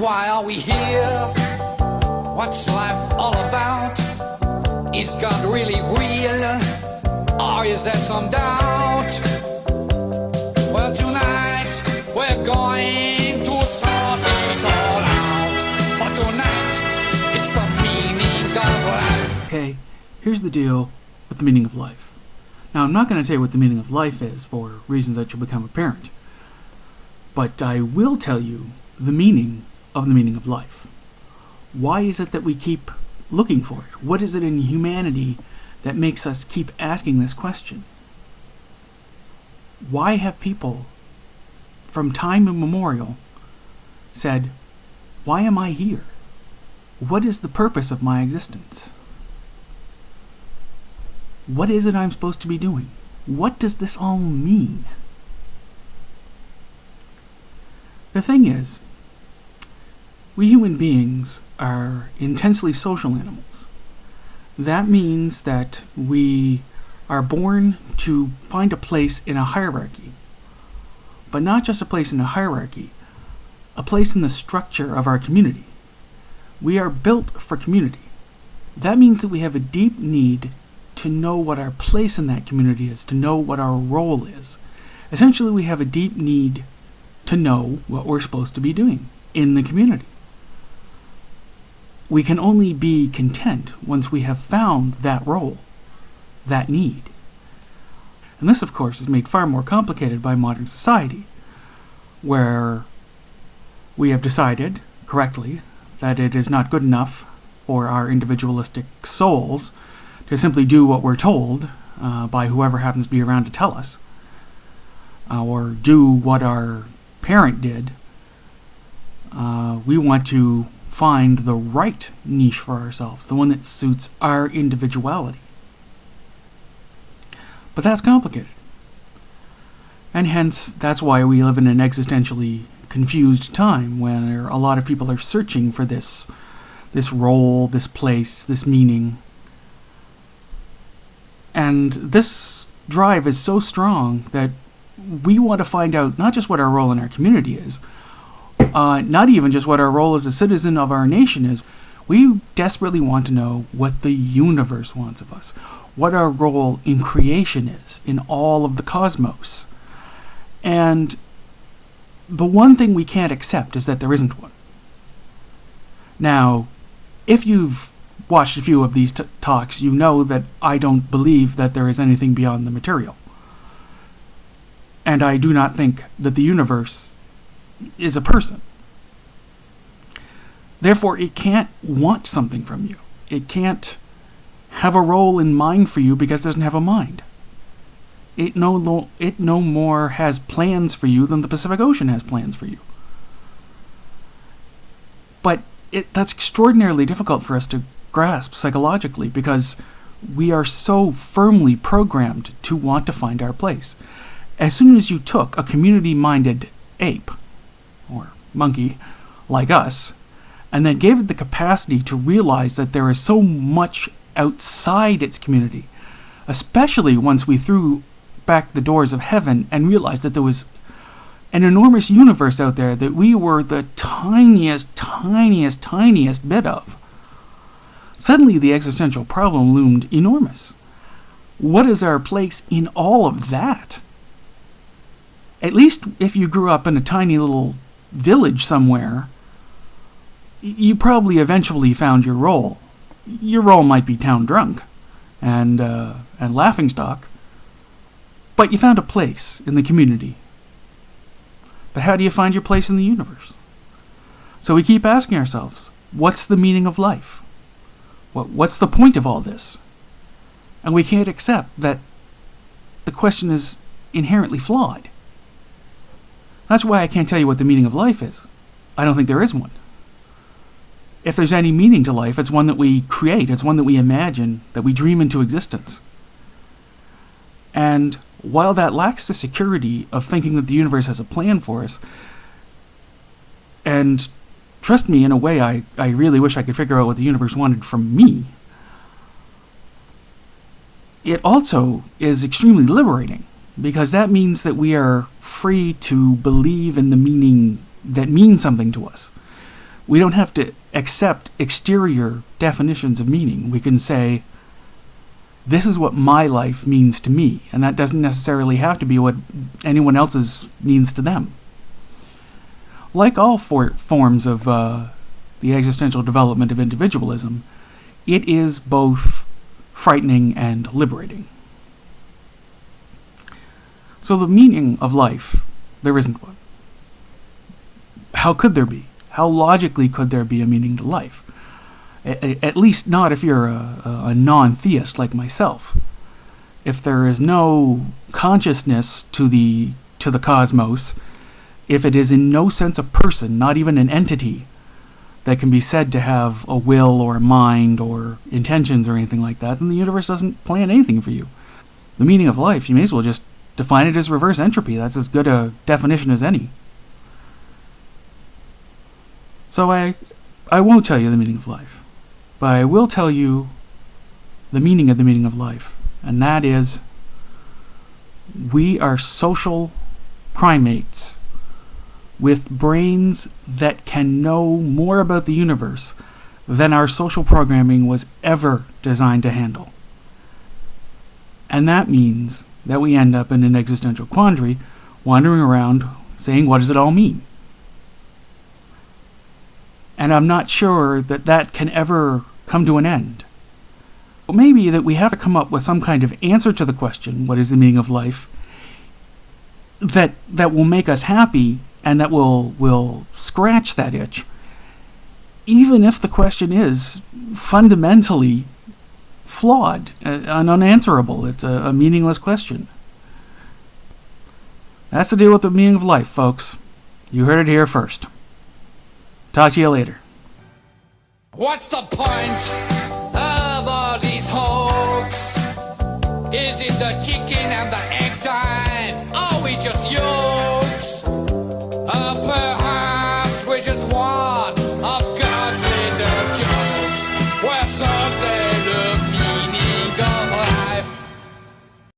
Why are we here? What's life all about? Is God really real? Or is there some doubt? Well, tonight we're going to sort it all out. For tonight, it's the meaning of life. Okay, here's the deal with the meaning of life. Now, I'm not going to tell you what the meaning of life is for reasons that will become apparent. But I will tell you the meaning of life. Why is it that we keep looking for it? What is it in humanity that makes us keep asking this question? Why have people from time immemorial said, why am I here? What is the purpose of my existence? What is it I'm supposed to be doing? What does this all mean? The thing is, we human beings are intensely social animals. That means that we are born to find a place in a hierarchy, but not just a place in a hierarchy, a place in the structure of our community. We are built for community. That means that we have a deep need to know what our place in that community is, to know what our role is. Essentially, we have a deep need to know what we're supposed to be doing in the community. We can only be content once we have found that role, that need. And this, of course, is made far more complicated by modern society, where we have decided, correctly, that it is not good enough for our individualistic souls to simply do what we're told by whoever happens to be around to tell us, or do what our parent did. We want to find the right niche for ourselves, the one that suits our individuality. But that's complicated. And hence, that's why we live in an existentially confused time when a lot of people are searching for this role, this place, this meaning. And this drive is so strong that we want to find out not just what our role in our community is, not even just what our role as a citizen of our nation is. We desperately want to know what the universe wants of us, what our role in creation is, in all of the cosmos. And the one thing we can't accept is that there isn't one. Now, if you've watched a few of these talks, you know that I don't believe that there is anything beyond the material. And I do not think that the universe is a person. Therefore, it can't want something from you. It can't have a role in mind for you because it doesn't have a mind. It no more has plans for you than the Pacific Ocean has plans for you. But that's extraordinarily difficult for us to grasp psychologically because we are so firmly programmed to want to find our place. As soon as you took a community-minded ape, or monkey, like us, and then gave it the capacity to realize that there is so much outside its community, especially once we threw back the doors of heaven and realized that there was an enormous universe out there that we were the tiniest bit of. Suddenly the existential problem loomed enormous. What is our place in all of that? At least if you grew up in a tiny little village somewhere, you probably eventually found your role. Your role might be town drunk and laughingstock, but you found a place in the community. But how do you find your place in the universe? So we keep asking ourselves, what's the meaning of life? What's the point of all this? And we can't accept that the question is inherently flawed. That's why I can't tell you what the meaning of life is. I don't think there is one. If there's any meaning to life, it's one that we create, it's one that we imagine, that we dream into existence. And while that lacks the security of thinking that the universe has a plan for us, and trust me, in a way, I really wish I could figure out what the universe wanted from me, it also is extremely liberating, because that means that we are free to believe in the meaning that means something to us. We don't have to accept exterior definitions of meaning. We can say, this is what my life means to me, and that doesn't necessarily have to be what anyone else's means to them. Like all forms of the existential development of individualism, it is both frightening and liberating. So the meaning of life, there isn't one. How could there be? How logically could there be a meaning to life? At least not if you're a non-theist like myself. If there is no consciousness to the cosmos, if it is in no sense a person, not even an entity, that can be said to have a will or a mind or intentions or anything like that, then the universe doesn't plan anything for you. The meaning of life, you may as well just define it as reverse entropy. That's as good a definition as any. So I won't tell you the meaning of life, but I will tell you the meaning of life, and that is, we are social primates with brains that can know more about the universe than our social programming was ever designed to handle. And that means that we end up in an existential quandary, wandering around saying, what does it all mean? And I'm not sure that that can ever come to an end. Well, maybe that we have to come up with some kind of answer to the question, what is the meaning of life, that will make us happy and that will scratch that itch, even if the question is fundamentally flawed and unanswerable. It's a meaningless question. That's the deal with the meaning of life, folks. You heard it here first. Talk to you later. What's the point?